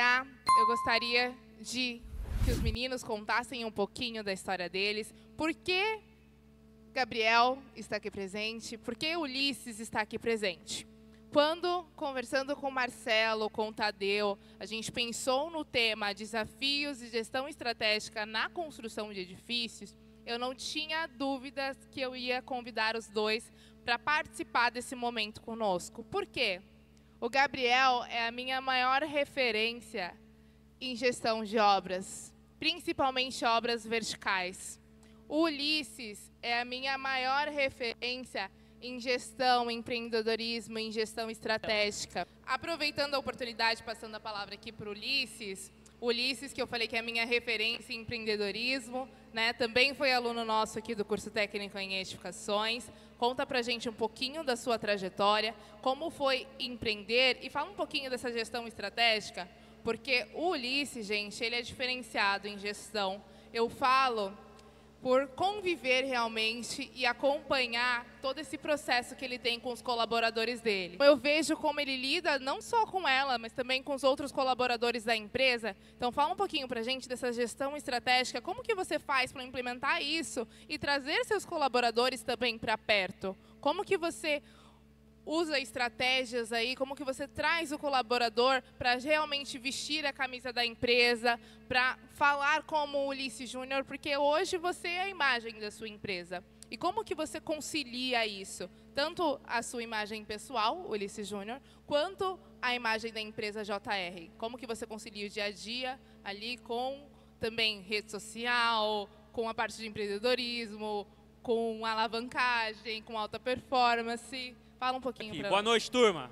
iniciar, eu gostaria de que os meninos contassem um pouquinho da história deles. Por que Gabriel está aqui presente? Por que Ulisses está aqui presente? Quando, conversando com o Marcelo, com o Tadeu, a gente pensou no tema desafios de gestão estratégica na construção de edifícios, eu não tinha dúvidas que eu ia convidar os dois para participar desse momento conosco. Por quê? O Gabriel é a minha maior referência em gestão de obras, principalmente obras verticais. O Ulisses é a minha maior referência em gestão, em empreendedorismo, em gestão estratégica. Aproveitando a oportunidade, passando a palavra aqui para o Ulisses, que eu falei que é a minha referência em empreendedorismo, né? Também foi aluno nosso aqui do curso técnico em edificações. Conta para a gente um pouquinho da sua trajetória, como foi empreender e fala um pouquinho dessa gestão estratégica, porque o Ulisses, gente, ele é diferenciado em gestão. Eu falo por conviver realmente e acompanhar todo esse processo que ele tem com os colaboradores dele. Eu vejo como ele lida não só com ela, mas também com os outros colaboradores da empresa. Então fala um pouquinho pra gente dessa gestão estratégica, como que você faz para implementar isso e trazer seus colaboradores também para perto? Como que você usa estratégias aí, como que você traz o colaborador para realmente vestir a camisa da empresa, para falar como o Ulisses Júnior, porque hoje você é a imagem da sua empresa. E como que você concilia isso? Tanto a sua imagem pessoal, Ulisses Júnior, quanto a imagem da empresa JR. Como que você concilia o dia a dia ali com também rede social, com a parte de empreendedorismo, com alavancagem, com alta performance? Fala um pouquinho para nós. Boa noite, turma.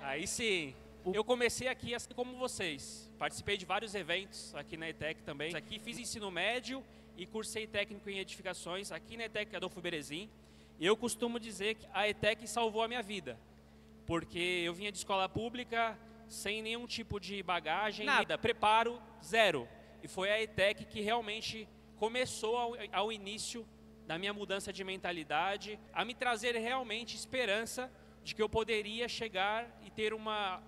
Aí sim. Eu comecei aqui assim como vocês. Participei de vários eventos aqui na ETEC também. Aqui fiz ensino médio e cursei técnico em edificações aqui na ETEC Adolfo Berezin. E eu costumo dizer que a ETEC salvou a minha vida. Porque eu vinha de escola pública sem nenhum tipo de bagagem, nada, preparo zero. E foi a ETEC que realmente começou ao início da minha mudança de mentalidade, a me trazer realmente esperança de que eu poderia chegar e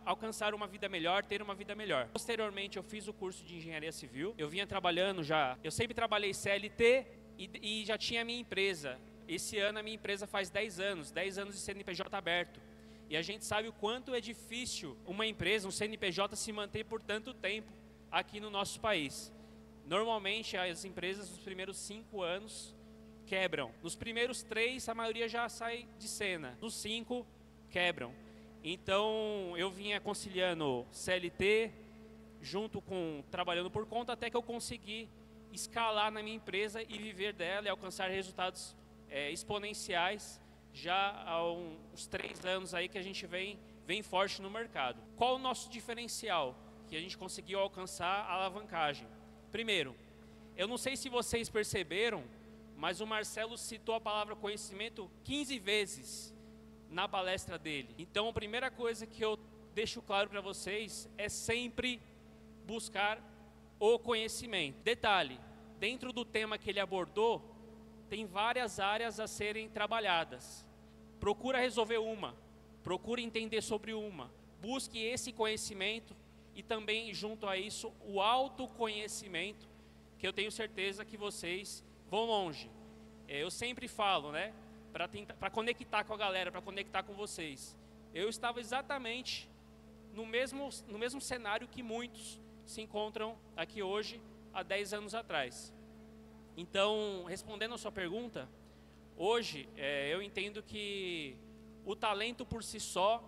alcançar uma vida melhor, ter uma vida melhor. Posteriormente, eu fiz o curso de engenharia civil. Eu vinha trabalhando já, eu sempre trabalhei CLT e já tinha a minha empresa. Esse ano a minha empresa faz 10 anos de CNPJ aberto. E a gente sabe o quanto é difícil uma empresa, um CNPJ, se manter por tanto tempo aqui no nosso país. Normalmente, as empresas, nos primeiros 5 anos, quebram. Nos primeiros 3, a maioria já sai de cena. Nos 5, quebram. Então, eu vinha conciliando CLT, trabalhando por conta, até que eu consegui escalar na minha empresa e viver dela e alcançar resultados exponenciais já há uns 3 anos aí que a gente vem forte no mercado. Qual o nosso diferencial que a gente conseguiu alcançar a alavancagem? Primeiro, eu não sei se vocês perceberam, mas o Marcelo citou a palavra conhecimento 15 vezes na palestra dele. Então, a primeira coisa que eu deixo claro para vocês é sempre buscar o conhecimento. Detalhe, dentro do tema que ele abordou, tem várias áreas a serem trabalhadas. Procura resolver uma, procura entender sobre uma, busque esse conhecimento e também, junto a isso, o autoconhecimento, que eu tenho certeza que vocês vão longe. Eu sempre falo, né, para conectar com a galera, para conectar com vocês. Eu estava exatamente no mesmo cenário que muitos se encontram aqui hoje, há 10 anos atrás. Então, respondendo a sua pergunta, hoje eu entendo que o talento por si só,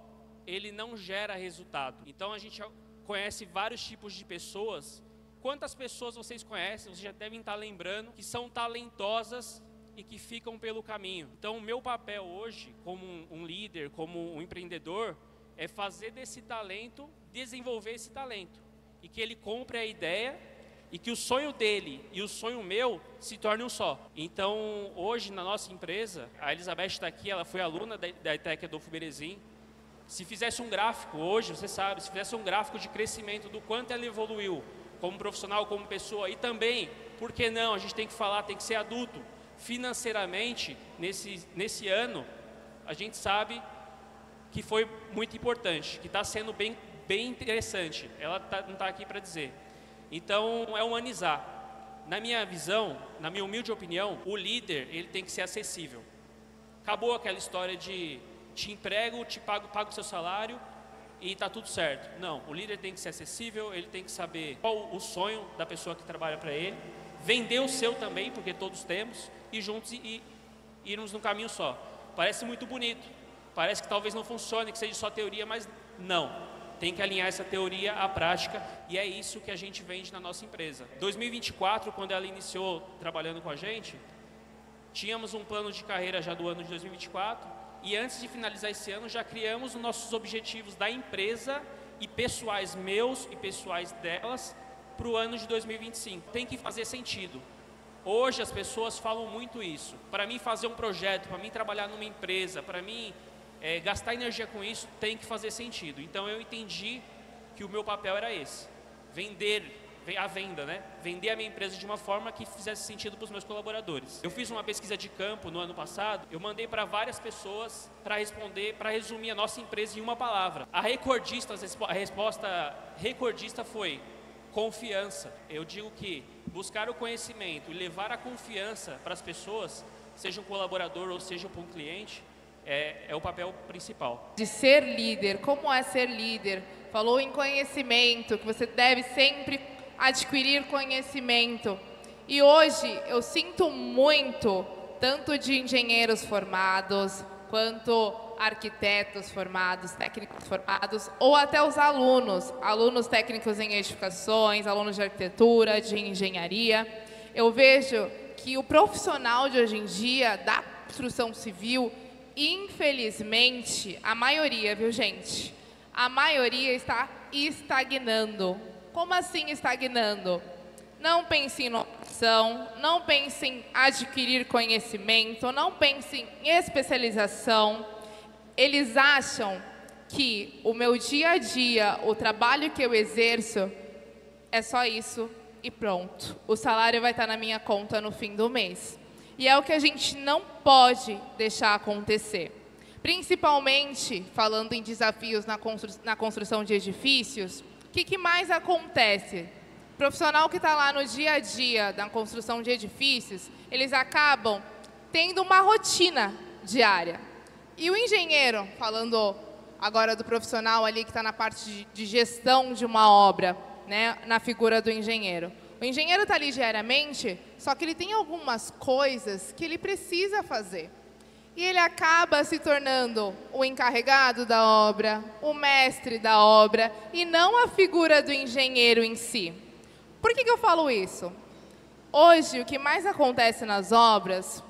ele não gera resultado. Então, a gente conhece vários tipos de pessoas. Quantas pessoas vocês conhecem, vocês já devem estar lembrando, que são talentosas e que ficam pelo caminho. Então, o meu papel hoje, como um líder, como um empreendedor, é fazer desse talento, desenvolver esse talento. E que ele compre a ideia e que o sonho dele e o sonho meu se tornem um só. Então, hoje, na nossa empresa, a Elizabeth está aqui, ela foi aluna da ETEC Adolfo Berezin. Se fizesse um gráfico hoje, você sabe, se fizesse um gráfico de crescimento do quanto ela evoluiu como profissional, como pessoa, e também, por que não, a gente tem que falar, tem que ser adulto, financeiramente, nesse ano, a gente sabe que foi muito importante, que está sendo bem interessante. Ela não está aqui para dizer. Então, é humanizar. Na minha visão, na minha humilde opinião, o líder ele tem que ser acessível. Acabou aquela história de te emprego, te pago o seu salário e está tudo certo. Não, o líder tem que ser acessível, ele tem que saber qual o sonho da pessoa que trabalha para ele, vender o seu também, porque todos temos, e juntos irmos num caminho só. Parece muito bonito, parece que talvez não funcione, que seja só teoria, mas não. Tem que alinhar essa teoria à prática e é isso que a gente vende na nossa empresa. 2024, quando ela iniciou trabalhando com a gente, tínhamos um plano de carreira já do ano de 2024 e antes de finalizar esse ano já criamos os nossos objetivos da empresa e pessoais meus e pessoais delas para o ano de 2025. Tem que fazer sentido. Hoje as pessoas falam muito isso. Para mim fazer um projeto, para mim trabalhar numa empresa, para mim gastar energia com isso tem que fazer sentido. Então eu entendi que o meu papel era esse, a venda, né? Vender a minha empresa de uma forma que fizesse sentido para os meus colaboradores. Eu fiz uma pesquisa de campo no ano passado, eu mandei para várias pessoas para responder, para resumir a nossa empresa em uma palavra. A resposta recordista foi confiança. Eu digo que buscar o conhecimento e levar a confiança para as pessoas, seja um colaborador ou seja para um cliente, é o papel principal. De ser líder, como é ser líder? Falou em conhecimento, que você deve sempre adquirir conhecimento. E hoje eu sinto muito, tanto de engenheiros formados, quanto arquitetos formados, técnicos formados, ou até os alunos técnicos em edificações, alunos de arquitetura, de engenharia. Eu vejo que o profissional de hoje em dia, da construção civil, infelizmente, a maioria, viu gente? A maioria está estagnando. Como assim estagnando? Não pense em inovação, não pense em adquirir conhecimento, não pense em especialização. Eles acham que o meu dia a dia, o trabalho que eu exerço, é só isso e pronto. O salário vai estar na minha conta no fim do mês. E é o que a gente não pode deixar acontecer. Principalmente, falando em desafios na construção de edifícios, o que mais acontece? O profissional que está lá no dia a dia da construção de edifícios, eles acabam tendo uma rotina diária. E o engenheiro, falando agora do profissional ali que está na parte de gestão de uma obra, né, na figura do engenheiro. O engenheiro está ali diariamente, só que ele tem algumas coisas que ele precisa fazer. E ele acaba se tornando o encarregado da obra, o mestre da obra, e não a figura do engenheiro em si. Por que eu falo isso? Hoje, o que mais acontece nas obras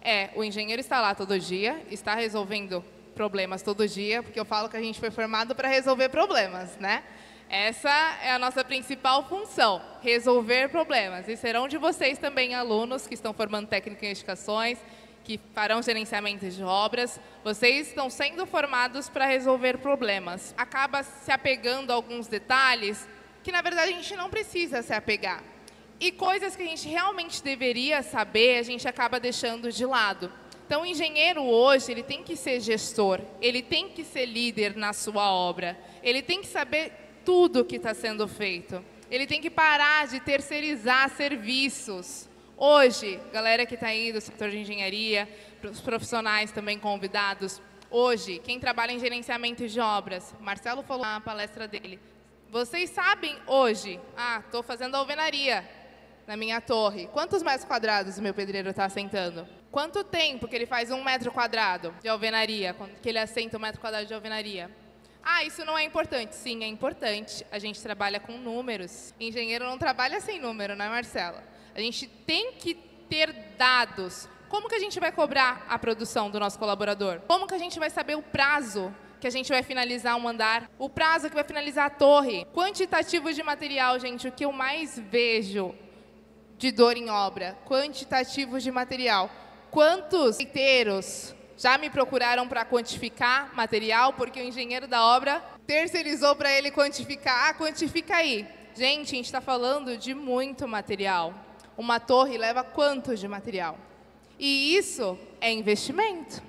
é o engenheiro está lá todo dia, está resolvendo problemas todo dia, porque eu falo que a gente foi formado para resolver problemas, né? Essa é a nossa principal função, resolver problemas. E serão de vocês também alunos que estão formando técnico em edificações, que farão gerenciamento de obras. Vocês estão sendo formados para resolver problemas. Acaba se apegando a alguns detalhes que, na verdade, a gente não precisa se apegar. E coisas que a gente realmente deveria saber, a gente acaba deixando de lado. Então, o engenheiro hoje, ele tem que ser gestor, ele tem que ser líder na sua obra, ele tem que saber tudo o que está sendo feito. Ele tem que parar de terceirizar serviços. Hoje, galera que está aí do setor de engenharia, os profissionais também convidados, hoje, quem trabalha em gerenciamento de obras, Marcelo falou na palestra dele, vocês sabem hoje, estou fazendo alvenaria na minha torre. Quantos metros quadrados o meu pedreiro está assentando? Quanto tempo que ele faz 1 metro quadrado de alvenaria, que ele assenta 1 metro quadrado de alvenaria? Isso não é importante. Sim, é importante. A gente trabalha com números. Engenheiro não trabalha sem número, né, Marcela? A gente tem que ter dados. Como que a gente vai cobrar a produção do nosso colaborador? Como que a gente vai saber o prazo que a gente vai finalizar um andar? O prazo que vai finalizar a torre? Quantitativo de material, gente. O que eu mais vejo de dor em obra? Quantitativo de material. Quantos inteiros já me procuraram para quantificar material, porque o engenheiro da obra terceirizou para ele quantificar. Quantifica aí. Gente, a gente está falando de muito material. Uma torre leva quanto de material? E isso é investimento.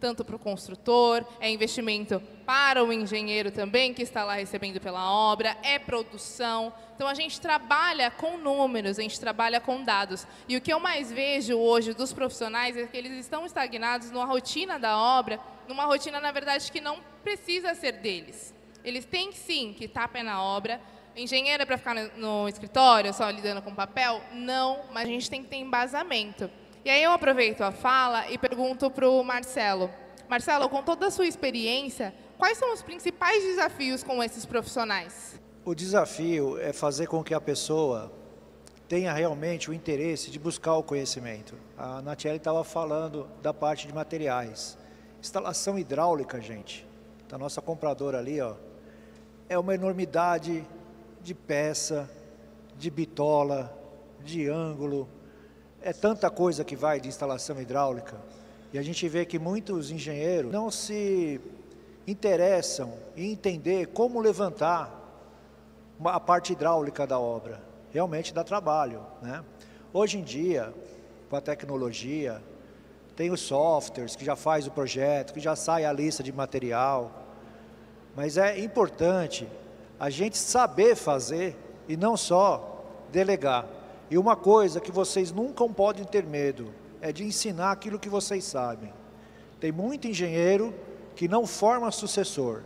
tanto para o construtor, é investimento para o engenheiro também, que está lá recebendo pela obra, é produção. Então, a gente trabalha com números, a gente trabalha com dados. E o que eu mais vejo hoje dos profissionais é que eles estão estagnados numa rotina da obra, numa rotina, na verdade, que não precisa ser deles. Eles têm, sim, que estar pé na obra. Engenheiro é para ficar no escritório, só lidando com papel? Não, mas a gente tem que ter embasamento. E aí eu aproveito a fala e pergunto para o Marcelo. Marcelo, com toda a sua experiência, quais são os principais desafios com esses profissionais? O desafio é fazer com que a pessoa tenha realmente o interesse de buscar o conhecimento. A Natiele estava falando da parte de materiais. Instalação hidráulica, gente, da nossa compradora ali, ó, é uma enormidade de peça, de bitola, de ângulo. É tanta coisa que vai de instalação hidráulica. E a gente vê que muitos engenheiros não se interessam em entender como levantar a parte hidráulica da obra. Realmente dá trabalho, né? Hoje em dia, com a tecnologia, tem os softwares que já faz o projeto, que já sai a lista de material. Mas é importante a gente saber fazer e não só delegar. E uma coisa que vocês nunca podem ter medo é de ensinar aquilo que vocês sabem. Tem muito engenheiro que não forma sucessor.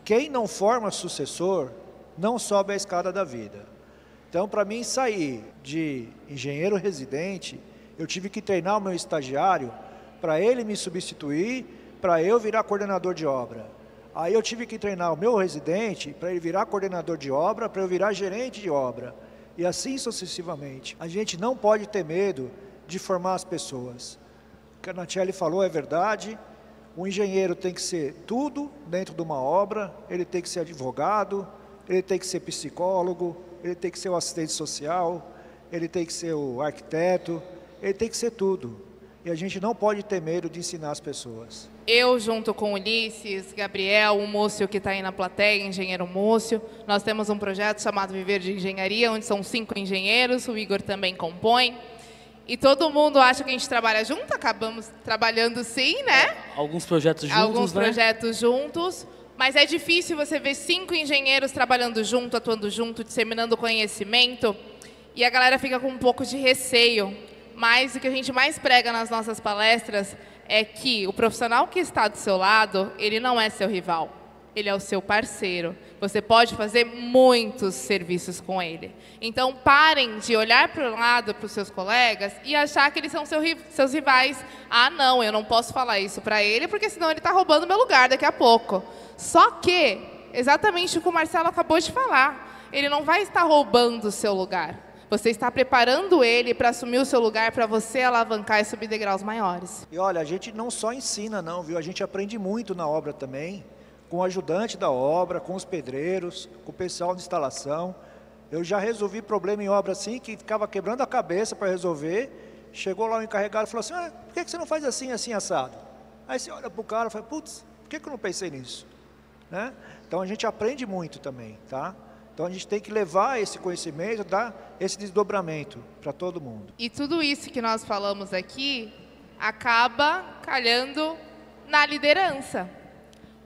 Quem não forma sucessor não sobe a escada da vida. Então, para mim sair de engenheiro residente, eu tive que treinar o meu estagiário para ele me substituir, para eu virar coordenador de obra. Aí eu tive que treinar o meu residente para ele virar coordenador de obra, para eu virar gerente de obra. E assim sucessivamente. A gente não pode ter medo de formar as pessoas. O que a Natiele falou é verdade. O engenheiro tem que ser tudo dentro de uma obra, ele tem que ser advogado, ele tem que ser psicólogo, ele tem que ser o assistente social, ele tem que ser o arquiteto, ele tem que ser tudo. E a gente não pode ter medo de ensinar as pessoas. Eu, junto com o Ulisses, Gabriel, o Múcio que está aí na plateia, engenheiro Múcio, nós temos um projeto chamado Viver de Engenharia, onde são 5 engenheiros, o Igor também compõe. E todo mundo acha que a gente trabalha junto, acabamos trabalhando sim, né? Alguns projetos juntos, Alguns projetos juntos, mas é difícil você ver 5 engenheiros trabalhando junto, atuando junto, disseminando conhecimento, e a galera fica com um pouco de receio. Mas o que a gente mais prega nas nossas palestras é que o profissional que está do seu lado, ele não é seu rival, ele é o seu parceiro. Você pode fazer muitos serviços com ele. Então, parem de olhar para o lado, para os seus colegas, e achar que eles são seus rivais. Ah, não, eu não posso falar isso para ele, porque senão ele está roubando meu lugar daqui a pouco. Só que, exatamente o que o Marcelo acabou de falar, ele não vai estar roubando o seu lugar. Você está preparando ele para assumir o seu lugar, para você alavancar e subir degraus maiores. E olha, a gente não só ensina não, viu? A gente aprende muito na obra também, com o ajudante da obra, com os pedreiros, com o pessoal de instalação. Eu já resolvi problema em obra assim, que ficava quebrando a cabeça para resolver. Chegou lá o encarregado e falou assim, por que você não faz assim, assim, assado? Aí você olha para o cara e fala, putz, por que eu não pensei nisso? Né? Então a gente aprende muito também, tá? Então a gente tem que levar esse conhecimento, dar esse desdobramento para todo mundo. E tudo isso que nós falamos aqui acaba calhando na liderança.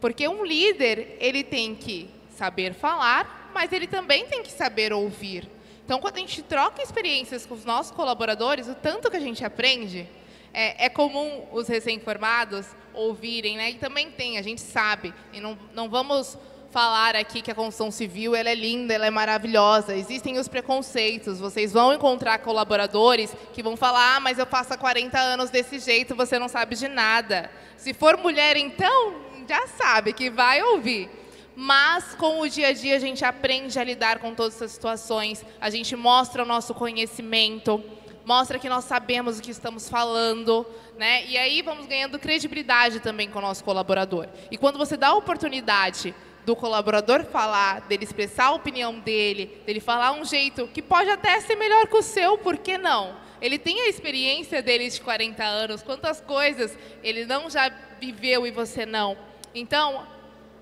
Porque um líder, ele tem que saber falar, mas ele também tem que saber ouvir. Então, quando a gente troca experiências com os nossos colaboradores, o tanto que a gente aprende, é comum os recém-formados ouvirem, né? E também tem, a gente sabe, e não vamos falar aqui que a construção civil ela é linda, ela é maravilhosa. Existem os preconceitos. Vocês vão encontrar colaboradores que vão falar, mas eu faço há 40 anos desse jeito, você não sabe de nada. Se for mulher, então, já sabe que vai ouvir. Mas, com o dia a dia, a gente aprende a lidar com todas essas situações. A gente mostra o nosso conhecimento, mostra que nós sabemos o que estamos falando, né? E aí vamos ganhando credibilidade também com o nosso colaborador. E quando você dá a oportunidade do colaborador falar, dele expressar a opinião dele falar um jeito que pode até ser melhor que o seu, por que não? Ele tem a experiência dele de 40 anos, quantas coisas ele não já viveu e você não. Então,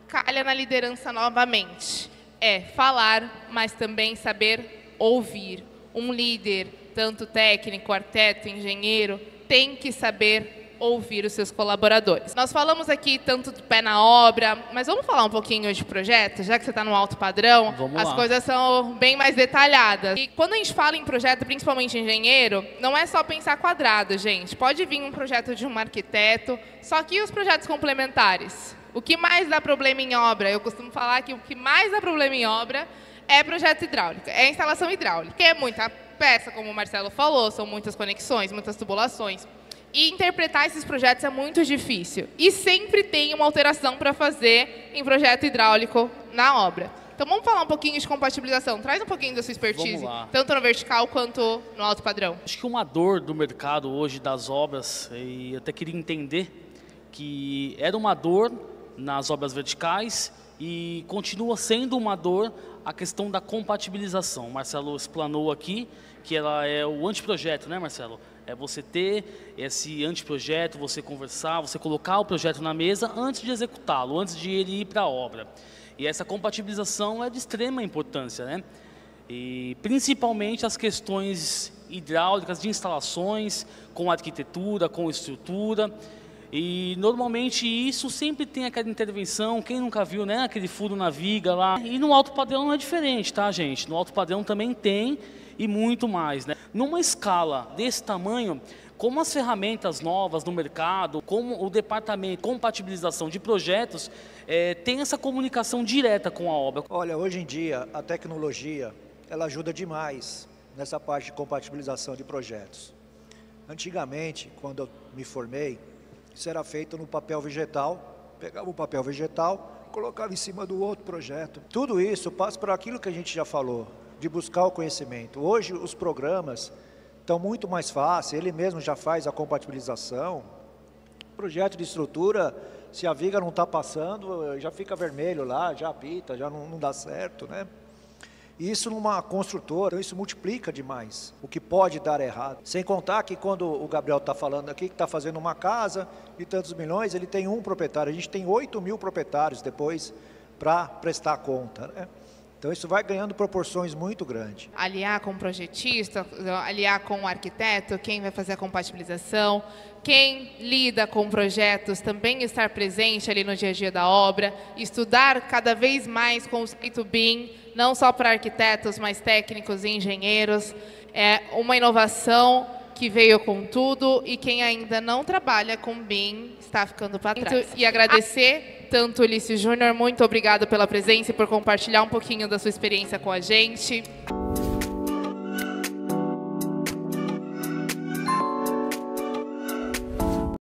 calha na liderança novamente. É falar, mas também saber ouvir. Um líder, tanto técnico, arquiteto, engenheiro, tem que saber ouvir os seus colaboradores. Nós falamos aqui tanto do pé na obra, mas vamos falar um pouquinho de projeto, já que você está no alto padrão, as coisas são bem mais detalhadas. E quando a gente fala em projeto, principalmente engenheiro, não é só pensar quadrado, gente. Pode vir um projeto de um arquiteto, só que os projetos complementares? O que mais dá problema em obra? Eu costumo falar que o que mais dá problema em obra é projeto hidráulico, é instalação hidráulica. É muita peça, como o Marcelo falou, são muitas conexões, muitas tubulações. E interpretar esses projetos é muito difícil. E sempre tem uma alteração para fazer em projeto hidráulico na obra. Então vamos falar um pouquinho de compatibilização. Traz um pouquinho da sua expertise, tanto no vertical quanto no alto padrão. Acho que uma dor do mercado hoje das obras, e até queria entender que era uma dor nas obras verticais e continua sendo uma dor a questão da compatibilização. O Marcelo explanou aqui que ela é o anteprojeto, né, Marcelo? É você ter esse anteprojeto, você conversar, você colocar o projeto na mesa antes de executá-lo, antes de ele ir para a obra. E essa compatibilização é de extrema importância, né? E principalmente as questões hidráulicas de instalações, com arquitetura, com estrutura. E normalmente isso sempre tem aquela intervenção, quem nunca viu, né, aquele furo na viga lá. E no alto padrão não é diferente, tá, gente? No alto padrão também tem e muito mais, né? Numa escala desse tamanho, como as ferramentas novas no mercado, como o departamento de compatibilização de projetos, tem essa comunicação direta com a obra. Olha, hoje em dia a tecnologia, ela ajuda demais nessa parte de compatibilização de projetos. Antigamente, quando eu me formei, isso era feito no papel vegetal, pegava o papel vegetal, colocava em cima do outro projeto. Tudo isso passa por aquilo que a gente já falou, de buscar o conhecimento. Hoje os programas estão muito mais fáceis, ele mesmo já faz a compatibilização. Projeto de estrutura, se a viga não está passando, já fica vermelho lá, já apita, já não dá certo, né? Isso numa construtora, isso multiplica demais o que pode dar errado. Sem contar que quando o Gabriel está falando aqui, que está fazendo uma casa de tantos milhões, ele tem um proprietário, a gente tem 8.000 proprietários depois para prestar conta, né? Então isso vai ganhando proporções muito grandes. Aliar com o projetista, aliar com o arquiteto, quem vai fazer a compatibilização, quem lida com projetos também estar presente ali no dia a dia da obra, estudar cada vez mais conceito BIM, não só para arquitetos, mas técnicos e engenheiros. É uma inovação que veio com tudo e quem ainda não trabalha com BIM está ficando para trás. E agradecer tanto o Ulisses Júnior, muito obrigado pela presença e por compartilhar um pouquinho da sua experiência com a gente.